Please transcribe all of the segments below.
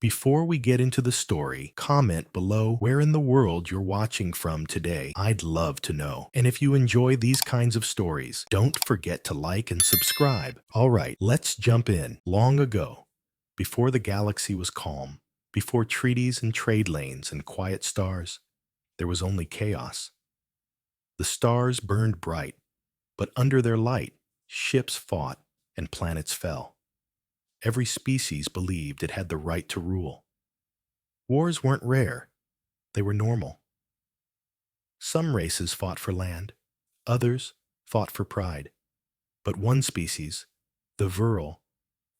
Before we get into the story, comment below where in the world you're watching from today. I'd love to know. And if you enjoy these kinds of stories, don't forget to like and subscribe. All right, let's jump in. Long ago, before the galaxy was calm, before treaties and trade lanes and quiet stars, there was only chaos. The stars burned bright, but under their light, ships fought and planets fell. Every species believed it had the right to rule. Wars weren't rare, they were normal. Some races fought for land, others fought for pride. But one species, the Virile,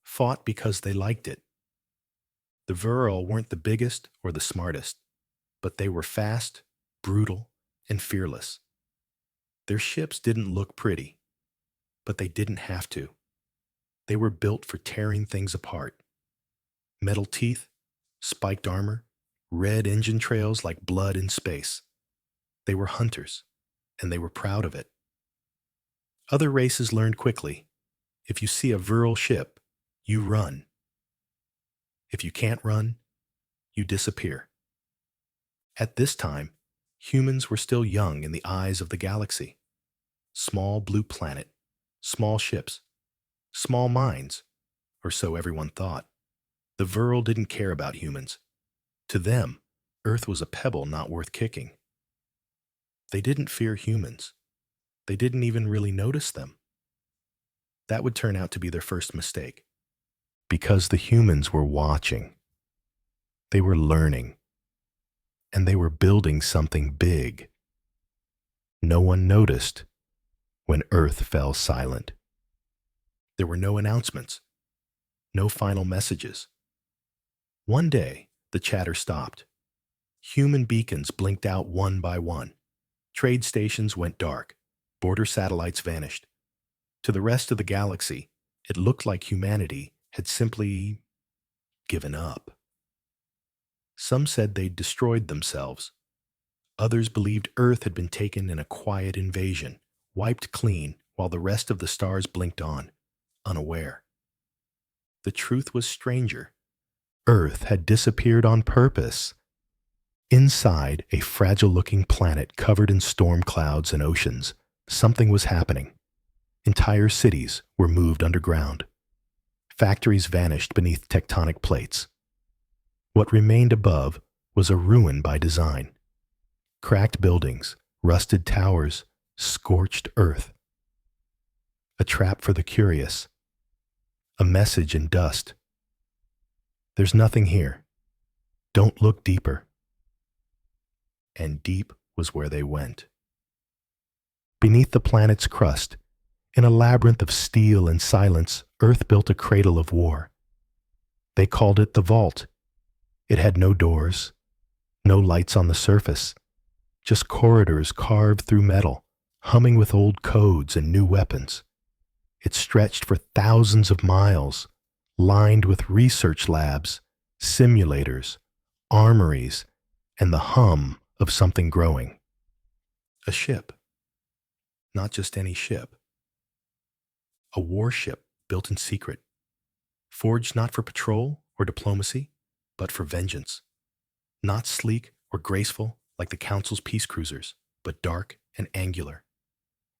fought because they liked it. The Virile weren't the biggest or the smartest, but they were fast, brutal, and fearless. Their ships didn't look pretty, but they didn't have to. They were built for tearing things apart. Metal teeth, spiked armor, red engine trails like blood in space. They were hunters, and they were proud of it. Other races learned quickly. If you see a Virile ship, you run. If you can't run, you disappear. At this time, humans were still young in the eyes of the galaxy. Small blue planet, small ships, small minds, or so everyone thought. The Virile didn't care about humans. To them, Earth was a pebble not worth kicking. They didn't fear humans. They didn't even really notice them. That would turn out to be their first mistake. Because the humans were watching. They were learning. And they were building something big. No one noticed when Earth fell silent. There were no announcements, no final messages. One day, the chatter stopped. Human beacons blinked out one by one. Trade stations went dark. Border satellites vanished. To the rest of the galaxy, it looked like humanity had simply given up. Some said they'd destroyed themselves. Others believed Earth had been taken in a quiet invasion, wiped clean while the rest of the stars blinked on, unaware. The truth was stranger. Earth had disappeared on purpose. Inside a fragile-looking planet covered in storm clouds and oceans, something was happening. Entire cities were moved underground. Factories vanished beneath tectonic plates. What remained above was a ruin by design. Cracked buildings, rusted towers, scorched earth. A trap for the curious. A message in dust. There's nothing here. Don't look deeper. And deep was where they went. Beneath the planet's crust, in a labyrinth of steel and silence, Earth built a cradle of war. They called it the Vault. It had no doors, no lights on the surface, just corridors carved through metal, humming with old codes and new weapons. It stretched for thousands of miles, lined with research labs, simulators, armories, and the hum of something growing. A ship. Not just any ship. A warship built in secret, forged not for patrol or diplomacy, but for vengeance. Not sleek or graceful like the Council's peace cruisers, but dark and angular.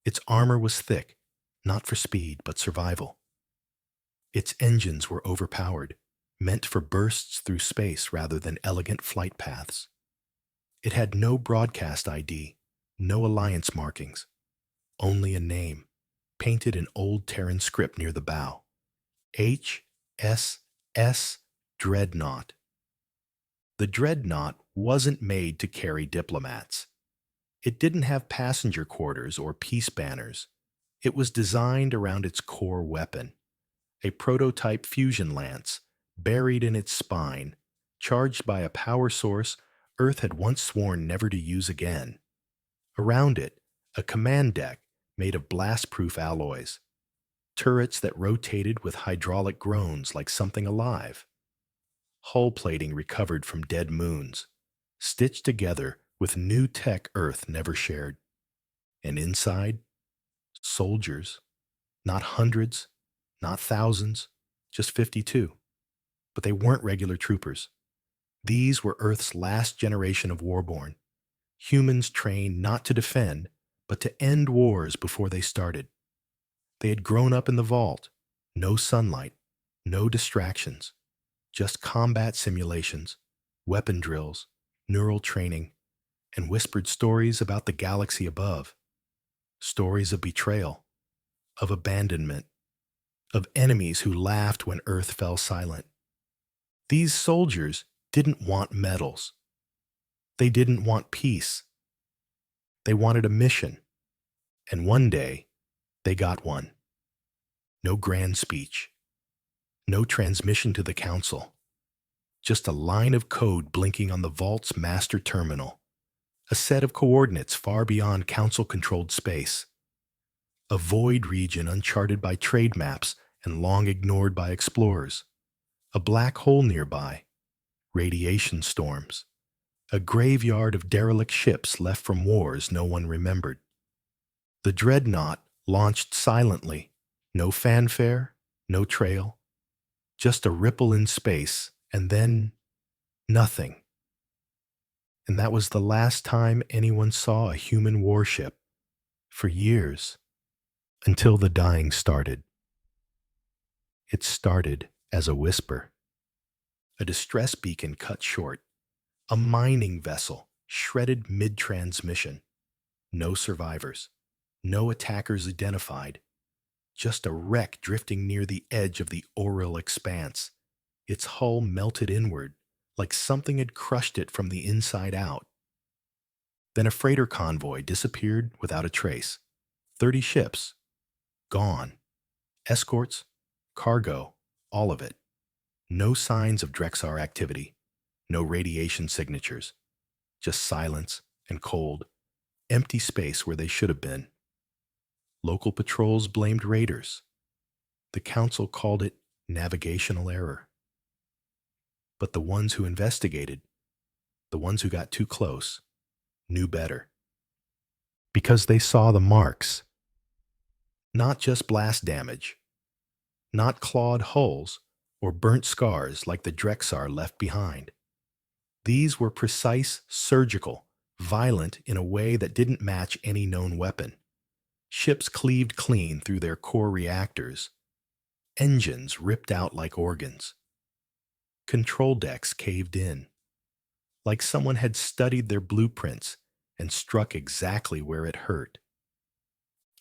Its armor was thick, not for speed, but survival. Its engines were overpowered, meant for bursts through space rather than elegant flight paths. It had no broadcast ID, no alliance markings, only a name, painted in old Terran script near the bow. HSS Dreadnought. The Dreadnought wasn't made to carry diplomats. It didn't have passenger quarters or peace banners. It was designed around its core weapon, a prototype fusion lance buried in its spine, charged by a power source Earth had once sworn never to use again. Around it, a command deck made of blast-proof alloys, turrets that rotated with hydraulic groans like something alive, hull plating recovered from dead moons, stitched together with new tech Earth never shared. And inside, soldiers, not hundreds, not thousands, just 52. But they weren't regular troopers. These were Earth's last generation of warborn, humans trained not to defend, but to end wars before they started. They had grown up in the vault, no sunlight, no distractions, just combat simulations, weapon drills, neural training, and whispered stories about the galaxy above. Stories of betrayal, of abandonment, of enemies who laughed when Earth fell silent. These soldiers didn't want medals. They didn't want peace. They wanted a mission. And one day, they got one. No grand speech. No transmission to the council. Just a line of code blinking on the vault's master terminal. A set of coordinates far beyond council-controlled space. A void region uncharted by trade maps and long ignored by explorers. A black hole nearby. Radiation storms. A graveyard of derelict ships left from wars no one remembered. The dreadnought launched silently. No fanfare, no trail. Just a ripple in space, and then nothing. And that was the last time anyone saw a human warship. For years. Until the dying started. It started as a whisper. A distress beacon cut short. A mining vessel shredded mid-transmission. No survivors. No attackers identified. Just a wreck drifting near the edge of the aural expanse. Its hull melted inward, like something had crushed it from the inside out. Then a freighter convoy disappeared without a trace. 30 ships. Gone. Escorts, cargo, all of it. No signs of Drexar activity. No radiation signatures. Just silence and cold. Empty space where they should have been. Local patrols blamed raiders. The council called it navigational error. But the ones who investigated, the ones who got too close, knew better. Because they saw the marks. Not just blast damage. Not clawed hulls or burnt scars like the Drexar left behind. These were precise, surgical, violent in a way that didn't match any known weapon. Ships cleaved clean through their core reactors. Engines ripped out like organs. Control decks caved in. Like someone had studied their blueprints and struck exactly where it hurt.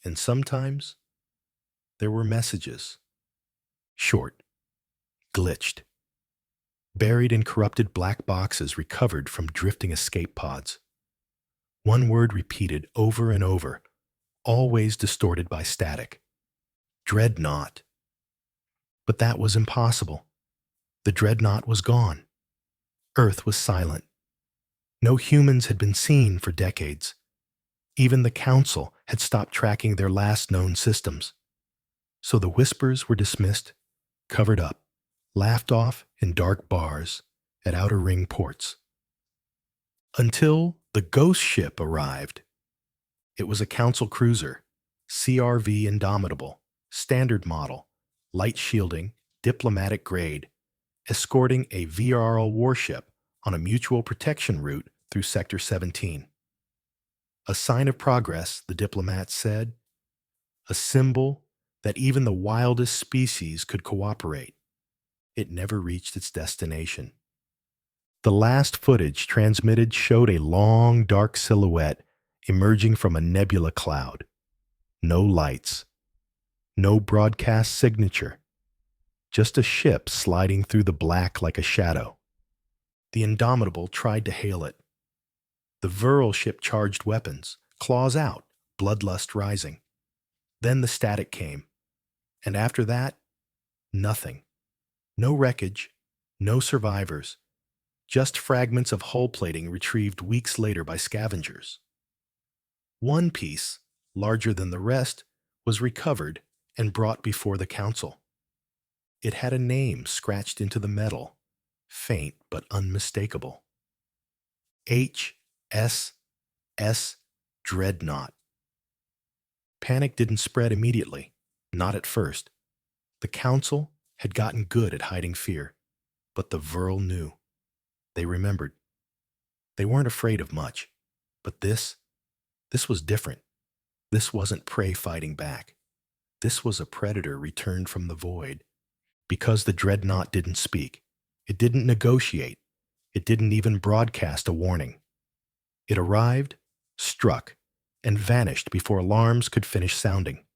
And sometimes, there were messages. Short. Glitched. Buried in corrupted black boxes recovered from drifting escape pods. One word repeated over and over, always distorted by static. Dreadnought. But that was impossible. The dreadnought was gone. Earth was silent. No humans had been seen for decades. Even the council had stopped tracking their last known systems. So the whispers were dismissed, covered up, laughed off in dark bars at outer ring ports. Until the ghost ship arrived. It was a council cruiser, CRV Indomitable, standard model, light shielding, diplomatic grade, escorting a VRL warship on a mutual protection route through Sector 17. A sign of progress, the diplomat said, a symbol that even the wildest species could cooperate. It never reached its destination. The last footage transmitted showed a long, dark silhouette emerging from a nebula cloud. No lights. No broadcast signature. Just a ship sliding through the black like a shadow. The Indomitable tried to hail it. The Viral ship charged weapons, claws out, bloodlust rising. Then the static came. And after that, nothing. No wreckage, no survivors. Just fragments of hull plating retrieved weeks later by scavengers. One piece, larger than the rest, was recovered and brought before the council. It had a name scratched into the metal, faint but unmistakable. HSS Dreadnought. Panic didn't spread immediately, not at first. The council had gotten good at hiding fear. But the Vril knew. They remembered. They weren't afraid of much. But this was different. This wasn't prey fighting back. This was a predator returned from the void. Because the dreadnought didn't speak, it didn't negotiate, it didn't even broadcast a warning. It arrived, struck, and vanished before alarms could finish sounding.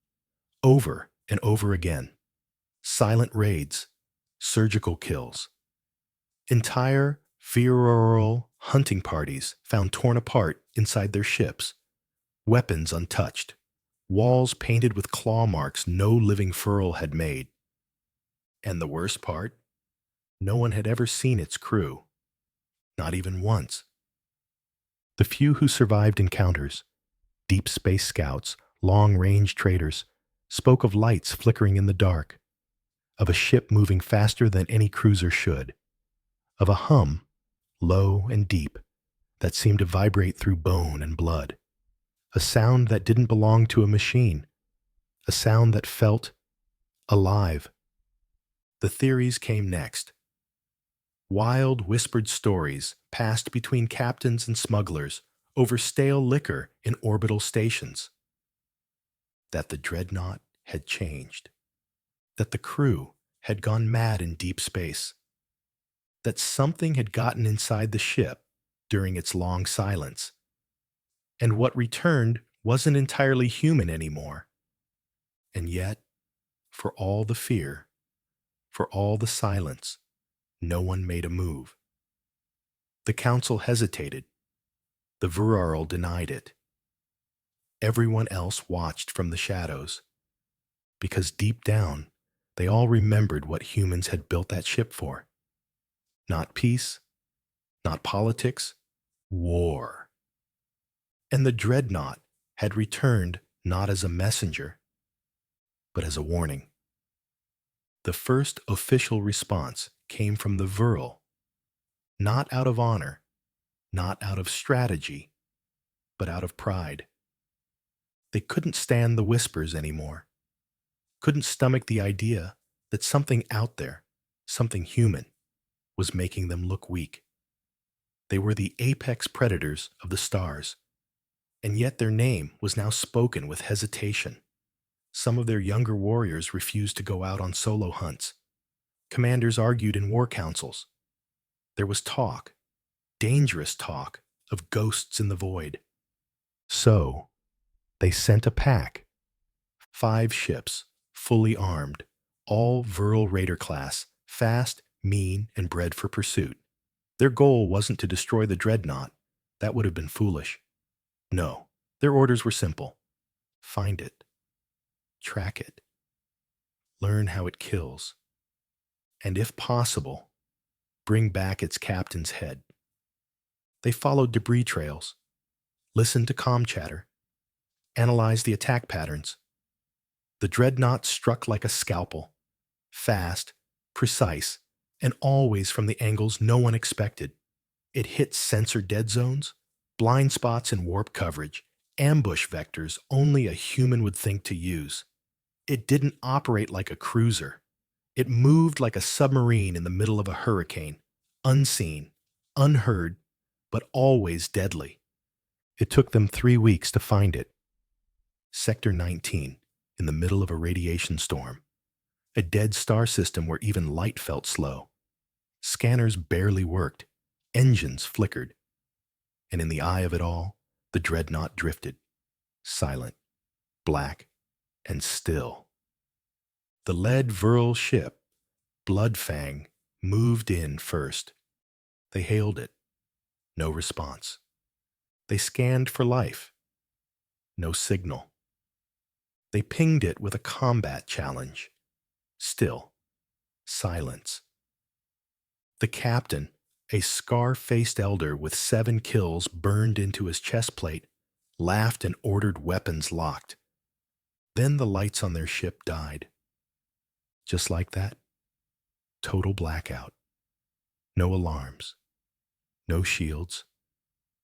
Over and over again. Silent raids, surgical kills. Entire feral hunting parties found torn apart inside their ships, weapons untouched, walls painted with claw marks no living furl had made. And the worst part? No one had ever seen its crew. Not even once. The few who survived encounters, deep space scouts, long-range traders, spoke of lights flickering in the dark, of a ship moving faster than any cruiser should, of a hum, low and deep, that seemed to vibrate through bone and blood, a sound that didn't belong to a machine, a sound that felt alive. The theories came next. Wild, whispered stories passed between captains and smugglers over stale liquor in orbital stations. That the dreadnought had changed. That the crew had gone mad in deep space. That something had gotten inside the ship during its long silence. And what returned wasn't entirely human anymore. And yet, for all the fear, for all the silence, no one made a move. The council hesitated. The Vril denied it. Everyone else watched from the shadows, because deep down, they all remembered what humans had built that ship for. Not peace, not politics, war. And the dreadnought had returned not as a messenger, but as a warning. The first official response came from the Vril, not out of honor, not out of strategy, but out of pride. They couldn't stand the whispers anymore, couldn't stomach the idea that something out there, something human, was making them look weak. They were the apex predators of the stars, and yet their name was now spoken with hesitation. Some of their younger warriors refused to go out on solo hunts. Commanders argued in war councils. There was talk, dangerous talk, of ghosts in the void. So, they sent a pack. 5 ships, fully armed, all Vril Raider class, fast, mean, and bred for pursuit. Their goal wasn't to destroy the dreadnought. That would have been foolish. No, their orders were simple. Find it. Track it. Learn how it kills. And if possible, bring back its captain's head. They followed debris trails, listened to comm chatter, analyzed the attack patterns. The dreadnought struck like a scalpel, fast, precise, and always from the angles no one expected. It hit sensor dead zones, blind spots in warp coverage, ambush vectors only a human would think to use. It didn't operate like a cruiser. It moved like a submarine in the middle of a hurricane, unseen, unheard, but always deadly. It took them 3 weeks to find it. Sector 19, in the middle of a radiation storm. A dead star system where even light felt slow. Scanners barely worked. Engines flickered. And in the eye of it all, the dreadnought drifted. Silent, black, and still. The lead Vril ship, Bloodfang, moved in first. They hailed it. No response. They scanned for life. No signal. They pinged it with a combat challenge. Still. Silence. The captain, a scar-faced elder with 7 kills burned into his chest plate, laughed and ordered weapons locked. Then the lights on their ship died. Just like that. Total blackout. No alarms. No shields.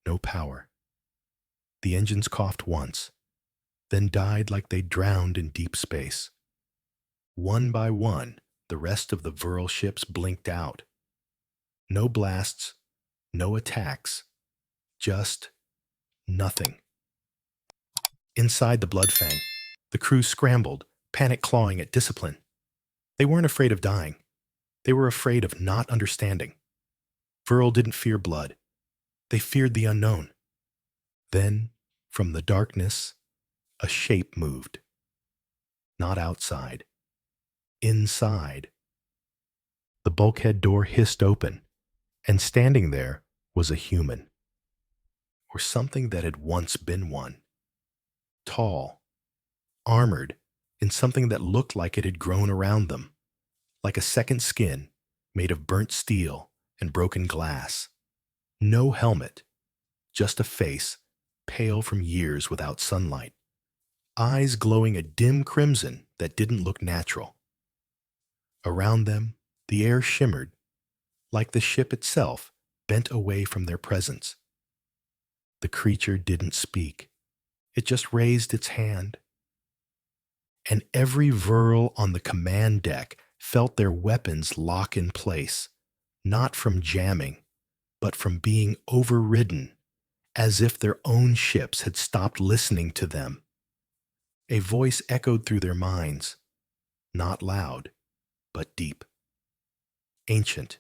No power. The engines coughed once, then died like they drowned in deep space. One by one, the rest of the Vril ships blinked out. No blasts, no attacks, just nothing. Inside the Bloodfang, the crew scrambled, panic clawing at discipline. They weren't afraid of dying. They were afraid of not understanding. Virl didn't fear blood. They feared the unknown. Then, from the darkness, a shape moved. Not outside. Inside. The bulkhead door hissed open, and standing there was a human. Or something that had once been one. Tall, armored, in something that looked like it had grown around them, like a second skin made of burnt steel and broken glass. No helmet, just a face, pale from years without sunlight. Eyes glowing a dim crimson that didn't look natural. Around them, the air shimmered, like the ship itself bent away from their presence. The creature didn't speak. It just raised its hand. And every Virl on the command deck felt their weapons lock in place, not from jamming, but from being overridden, as if their own ships had stopped listening to them. A voice echoed through their minds, not loud, but deep. Ancient.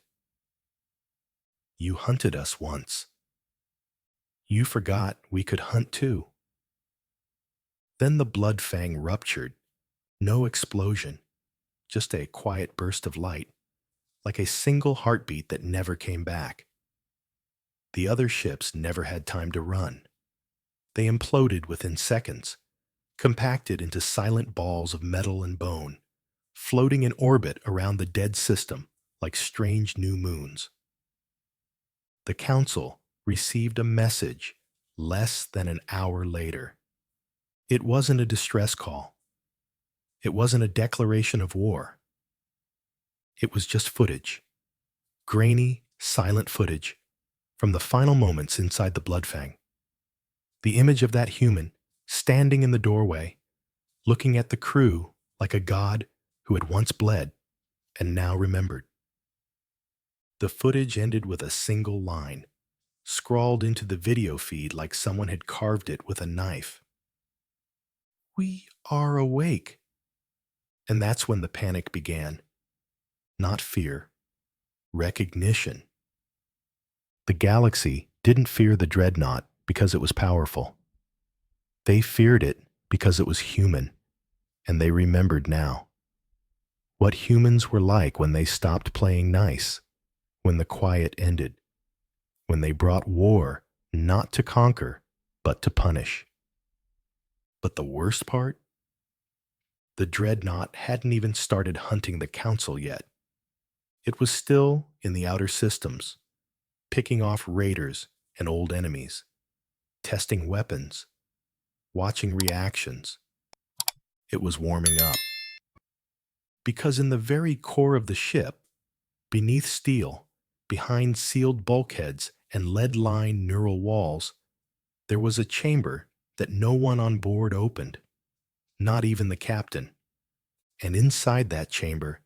You hunted us once. You forgot we could hunt too. Then the Bloodfang ruptured. No explosion, just a quiet burst of light, like a single heartbeat that never came back. The other ships never had time to run. They imploded within seconds, compacted into silent balls of metal and bone, floating in orbit around the dead system like strange new moons. The Council received a message less than an hour later. It wasn't a distress call. It wasn't a declaration of war. It was just footage. Grainy, silent footage from the final moments inside the Bloodfang. The image of that human standing in the doorway, looking at the crew like a god who had once bled and now remembered. The footage ended with a single line, scrawled into the video feed like someone had carved it with a knife. We are awake. And that's when the panic began. Not fear, recognition. The galaxy didn't fear the dreadnought because it was powerful. They feared it because it was human, and they remembered now. What humans were like when they stopped playing nice, when the quiet ended, when they brought war not to conquer, but to punish. But the worst part? The dreadnought hadn't even started hunting the Council yet. It was still in the outer systems, picking off raiders and old enemies, testing weapons, watching reactions. It was warming up. Because in the very core of the ship, beneath steel, behind sealed bulkheads and lead-lined neural walls, there was a chamber that no one on board opened, not even the captain. And inside that chamber,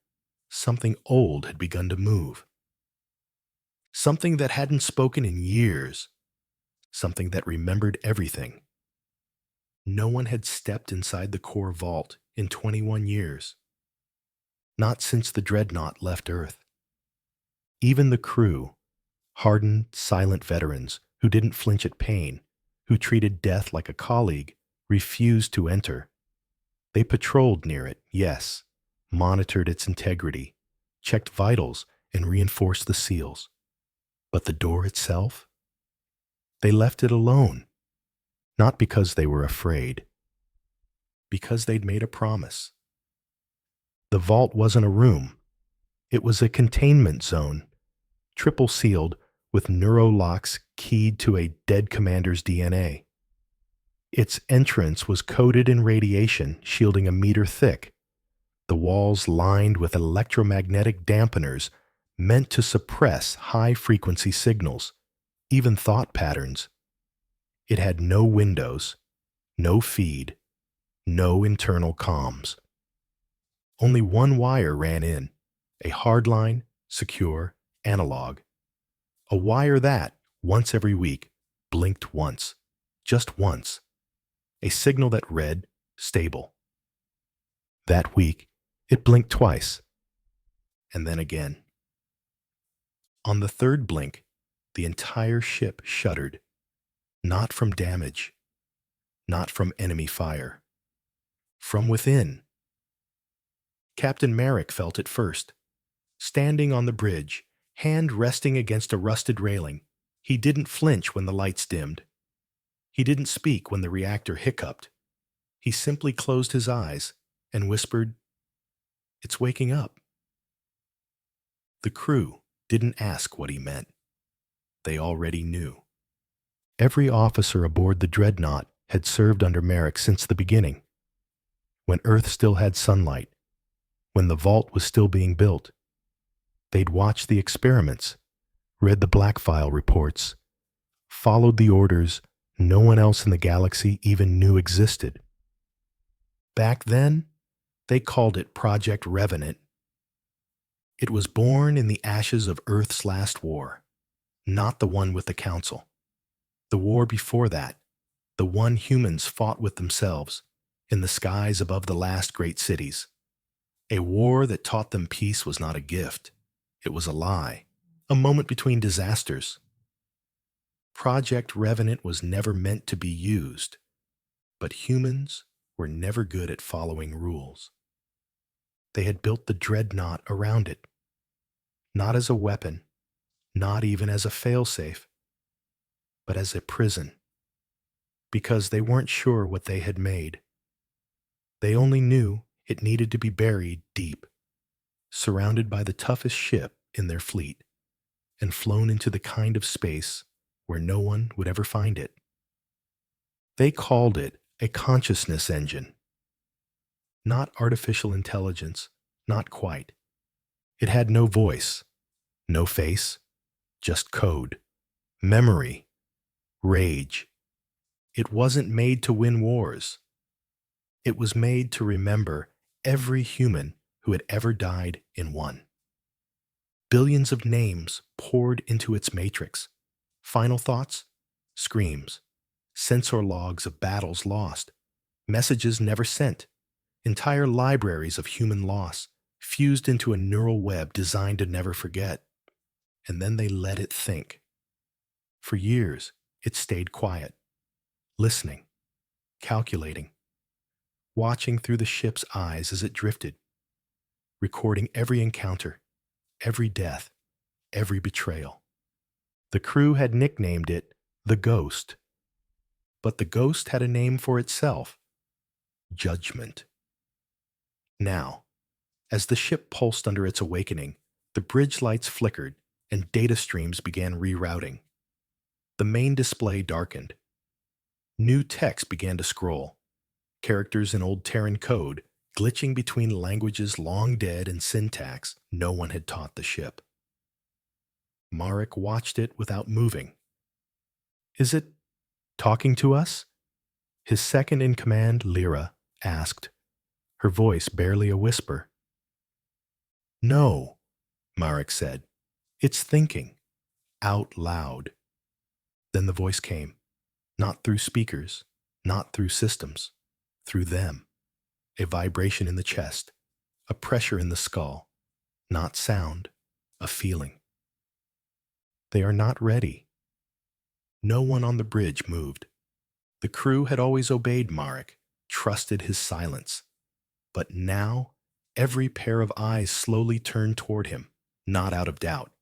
something old had begun to move. Something that hadn't spoken in years. Something that remembered everything. No one had stepped inside the core vault in 21 years. Not since the dreadnought left Earth. Even the crew, hardened, silent veterans who didn't flinch at pain, who treated death like a colleague, refused to enter. They patrolled near it, yes, monitored its integrity, checked vitals, and reinforced the seals. But the door itself? They left it alone, not because they were afraid, because they'd made a promise. The vault wasn't a room. It was a containment zone, triple sealed with neurolocks keyed to a dead commander's DNA. Its entrance was coated in radiation shielding a meter thick, the walls lined with electromagnetic dampeners meant to suppress high-frequency signals, even thought patterns. It had no windows, no feed, no internal comms. Only one wire ran in, a hardline, secure, analog. A wire that, once every week, blinked once. Just once. A signal that read, stable. That week, it blinked twice. And then again. On the third blink, the entire ship shuddered. Not from damage. Not from enemy fire. From within. Captain Merrick felt it first. Standing on the bridge, hand resting against a rusted railing, he didn't flinch when the lights dimmed. He didn't speak when the reactor hiccuped. He simply closed his eyes and whispered, "It's waking up." The crew didn't ask what he meant. They already knew. Every officer aboard the dreadnought had served under Merrick since the beginning. When Earth still had sunlight, when the vault was still being built, they'd watched the experiments, read the black file reports, followed the orders no one else in the galaxy even knew existed. Back then, they called it Project Revenant. It was born in the ashes of Earth's last war, not the one with the Council. The war before that, the one humans fought with themselves, in the skies above the last great cities. A war that taught them peace was not a gift. It was a lie, a moment between disasters. Project Revenant was never meant to be used, but humans were never good at following rules. They had built the dreadnought around it, not as a weapon, not even as a failsafe, but as a prison, because they weren't sure what they had made. They only knew it needed to be buried deep, surrounded by the toughest ship in their fleet, and flown into the kind of space where no one would ever find it. They called it a consciousness engine. Not artificial intelligence, not quite. It had no voice, no face, just code, memory, rage. It wasn't made to win wars. It was made to remember every human who had ever died in one. Billions of names poured into its matrix. Final thoughts, screams, sensor logs of battles lost, messages never sent, entire libraries of human loss fused into a neural web designed to never forget. And then they let it think. For years, it stayed quiet, listening, calculating, watching through the ship's eyes as it drifted, recording every encounter, every death, every betrayal. The crew had nicknamed it the Ghost. But the Ghost had a name for itself: Judgment. Now, as the ship pulsed under its awakening, the bridge lights flickered and data streams began rerouting. The main display darkened. New text began to scroll, characters in old Terran code glitching between languages long dead and syntax no one had taught the ship. Marek watched it without moving. "Is it talking to us?" His second-in-command, Lyra, asked, her voice barely a whisper. "No," Marek said. "It's thinking. Out loud." Then the voice came, not through speakers, not through systems, through them. A vibration in the chest, a pressure in the skull, not sound, a feeling. "They are not ready." No one on the bridge moved. The crew had always obeyed Marek, trusted his silence. But now, every pair of eyes slowly turned toward him, not out of doubt,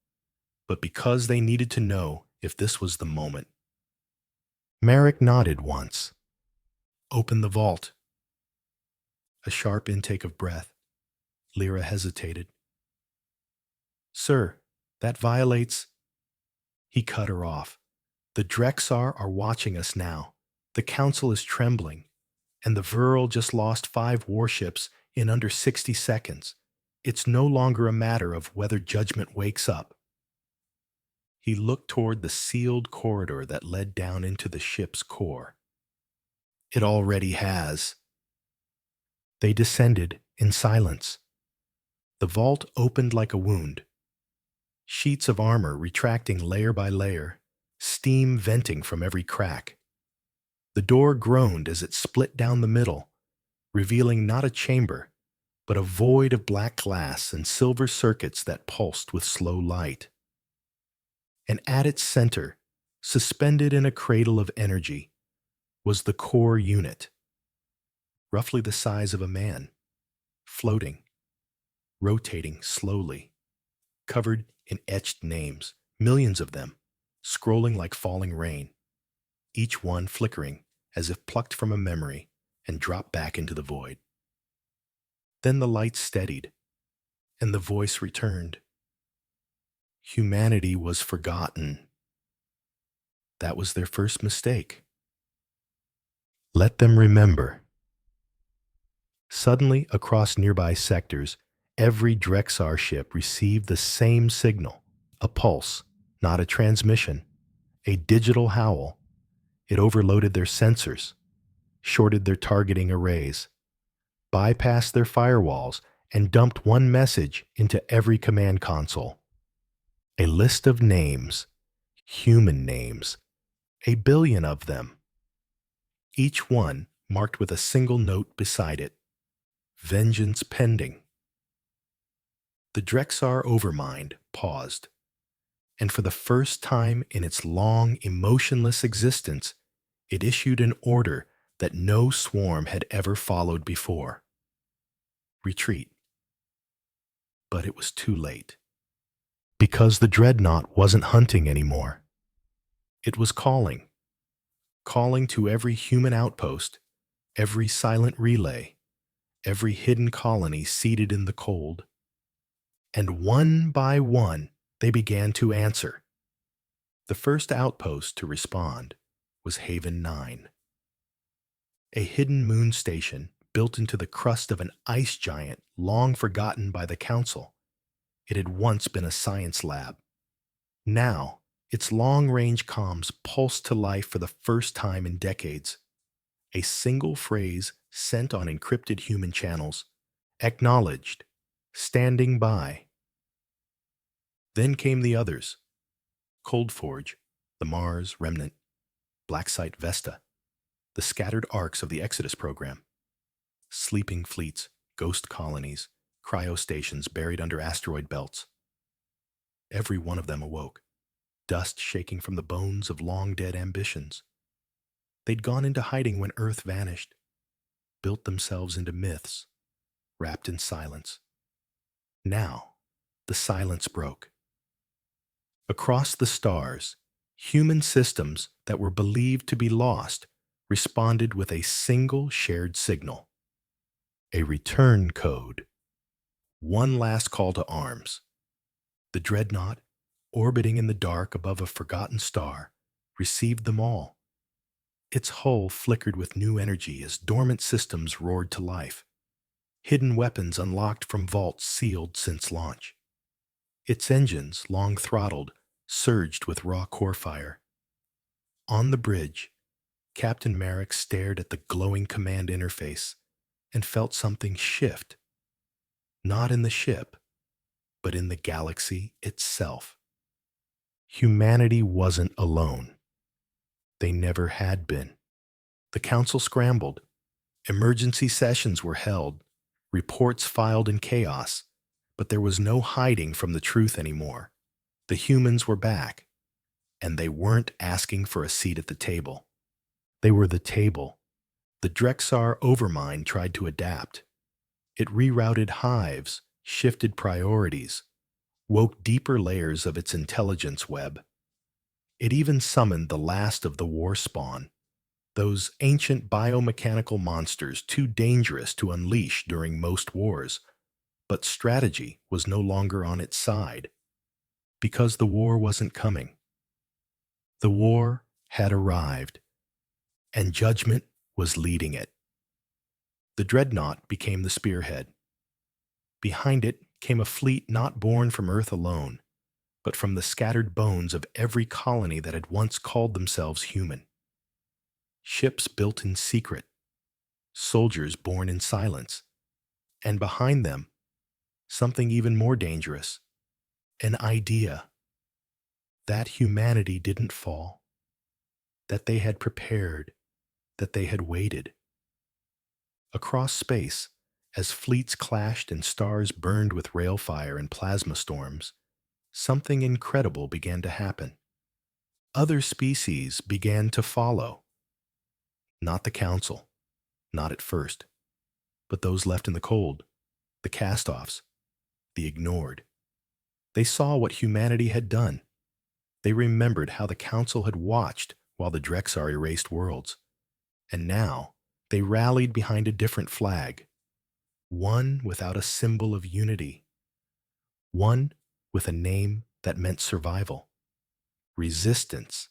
but because they needed to know if this was the moment. Marek nodded once. "Open the vault." A sharp intake of breath. Lyra hesitated. "Sir, that violates—" He cut her off. "The Drexar are watching us now. The Council is trembling. And the Vril just lost 5 warships in under 60 seconds. It's no longer a matter of whether Judgment wakes up." He looked toward the sealed corridor that led down into the ship's core. "It already has." They descended in silence. The vault opened like a wound. sheets of armor retracting layer by layer, steam venting from every crack. The door groaned as it split down the middle, revealing not a chamber, but a void of black glass and silver circuits that pulsed with slow light. And at its center, suspended in a cradle of energy, was the core unit, roughly the size of a man, floating, rotating slowly, covered in etched names, millions of them, scrolling like falling rain, each one flickering as if plucked from a memory and dropped back into the void. Then the light steadied, and the voice returned. Humanity was forgotten. That was their first mistake. Let them remember. Suddenly, across nearby sectors, every Drexar ship received the same signal, a pulse, not a transmission, a digital howl. It overloaded their sensors, shorted their targeting arrays, bypassed their firewalls, and dumped one message into every command console. A list of names, human names, 1 billion of them. Each one marked with a single note beside it. Vengeance pending. The Drexar Overmind paused, and for the first time in its long, emotionless existence, it issued an order that no swarm had ever followed before. Retreat. But it was too late. Because the dreadnought wasn't hunting anymore. It was calling to every human outpost, every silent relay, every hidden colony seated in the cold. And one by one, they began to answer. The first outpost to respond was Haven 9, a hidden moon station built into the crust of an ice giant long forgotten by the Council. It had once been a science lab. Now, its long-range comms pulsed to life for the first time in decades. A single phrase sent on encrypted human channels. Acknowledged. Standing by. Then came the others. Coldforge, the Mars Remnant, Blacksite Vesta, the scattered arcs of the Exodus program. Sleeping fleets, ghost colonies, cryostations buried under asteroid belts. Every one of them awoke, dust shaking from the bones of long-dead ambitions. They'd gone into hiding when Earth vanished, built themselves into myths, wrapped in silence. Now, the silence broke. Across the stars, human systems that were believed to be lost responded with a single shared signal. A return code. One last call to arms. The dreadnought, orbiting in the dark above a forgotten star, received them all. Its hull flickered with new energy as dormant systems roared to life. Hidden weapons unlocked from vaults sealed since launch. Its engines, long throttled, surged with raw core fire. On the bridge, Captain Merrick stared at the glowing command interface and felt something shift. Not in the ship, but in the galaxy itself. Humanity wasn't alone. They never had been. The Council scrambled. Emergency sessions were held, reports filed in chaos, but there was no hiding from the truth anymore. The humans were back, and they weren't asking for a seat at the table. They were the table. The Drexar Overmind tried to adapt. It rerouted hives, shifted priorities, woke deeper layers of its intelligence web. It even summoned the last of the war spawn, those ancient biomechanical monsters too dangerous to unleash during most wars. But strategy was no longer on its side, because the war wasn't coming. The war had arrived, and judgment was leading it. The dreadnought became the spearhead. Behind it came a fleet not born from Earth alone, but from the scattered bones of every colony that had once called themselves human. Ships built in secret, soldiers born in silence, and behind them, something even more dangerous, an idea that humanity didn't fall, that they had prepared, that they had waited. Across space, as fleets clashed and stars burned with railfire and plasma storms, something incredible began to happen. Other species began to follow. Not the Council, not at first, but those left in the cold, the cast-offs, the ignored. They saw what humanity had done. They remembered how the Council had watched while the Drexar erased worlds. And now they rallied behind a different flag, one without a symbol of unity, one with a name that meant survival, resistance.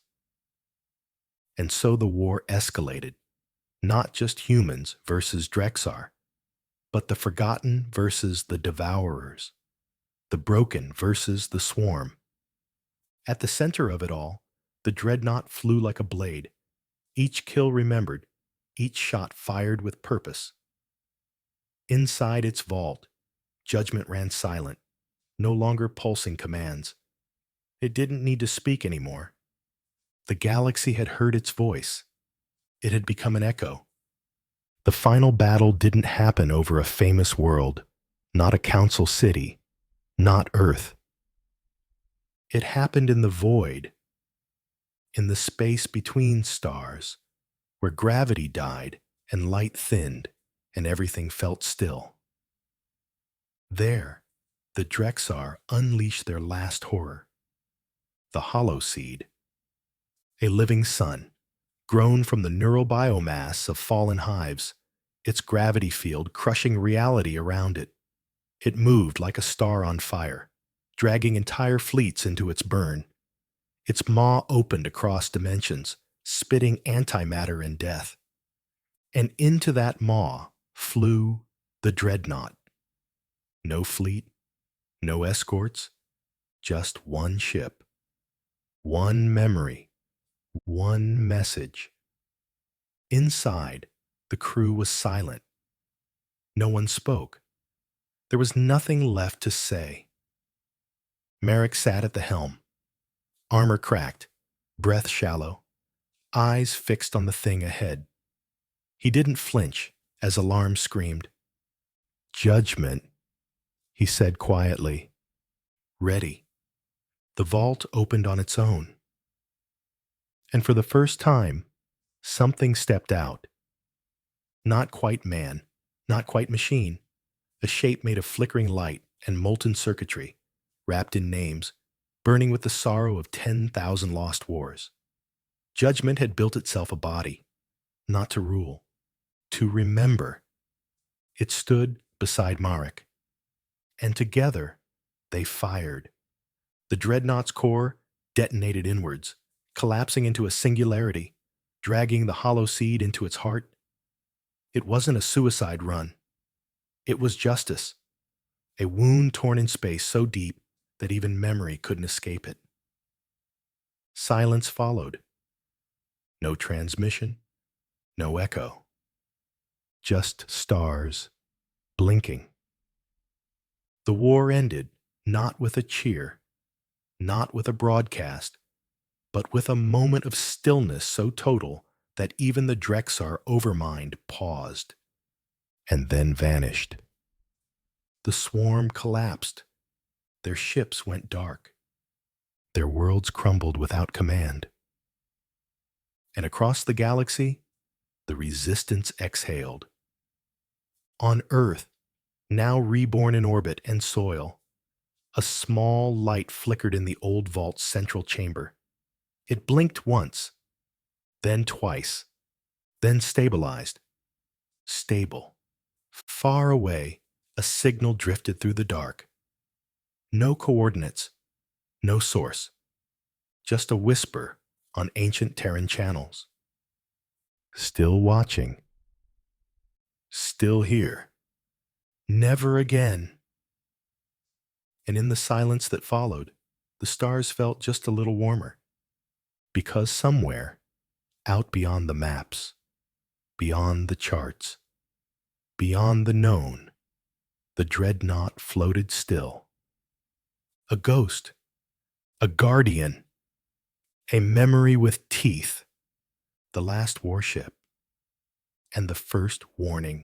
And so the war escalated, not just humans versus Drexar, but the forgotten versus the devourers, the broken versus the swarm. At the center of it all, the dreadnought flew like a blade, each kill remembered, each shot fired with purpose. Inside its vault, judgment ran silent, no longer pulsing commands. It didn't need to speak anymore. The galaxy had heard its voice. It had become an echo. The final battle didn't happen over a famous world, not a council city, not Earth. It happened in the void, in the space between stars, where gravity died and light thinned and everything felt still. There, the Drexar unleashed their last horror, the hollow seed, a living sun, grown from the neural biomass of fallen hives, its gravity field crushing reality around it. It moved like a star on fire, dragging entire fleets into its burn. Its maw opened across dimensions, spitting antimatter and death. And into that maw flew the dreadnought. No fleet, no escorts, just one ship, one memory, one message. Inside, the crew was silent. No one spoke. There was nothing left to say. Merrick sat at the helm, armor cracked, breath shallow, eyes fixed on the thing ahead. He didn't flinch as alarm screamed. "Judgment," he said quietly. "Ready." The vault opened on its own. And for the first time, something stepped out. Not quite man, not quite machine, a shape made of flickering light and molten circuitry, wrapped in names, burning with the sorrow of 10,000 lost wars. Judgment had built itself a body, not to rule, to remember. It stood beside Marek, and together they fired. The dreadnought's core detonated inwards, collapsing into a singularity, dragging the hollow seed into its heart. It wasn't a suicide run. It was justice, a wound torn in space so deep that even memory couldn't escape it. Silence followed. No transmission, no echo. Just stars, blinking. The war ended not with a cheer, not with a broadcast, but with a moment of stillness so total that even the Drexar overmind paused, and then vanished. The swarm collapsed. Their ships went dark. Their worlds crumbled without command. And across the galaxy, the resistance exhaled. On Earth, now reborn in orbit and soil, a small light flickered in the old vault's central chamber. It blinked once, then twice, then stabilized. Stable. Far away, a signal drifted through the dark. No coordinates, no source, just a whisper on ancient Terran channels. Still watching. Still here. Never again. And in the silence that followed, the stars felt just a little warmer. Because somewhere, out beyond the maps, beyond the charts, beyond the known, the dreadnought floated still. a ghost, a guardian, a memory with teeth, the last warship, and the first warning.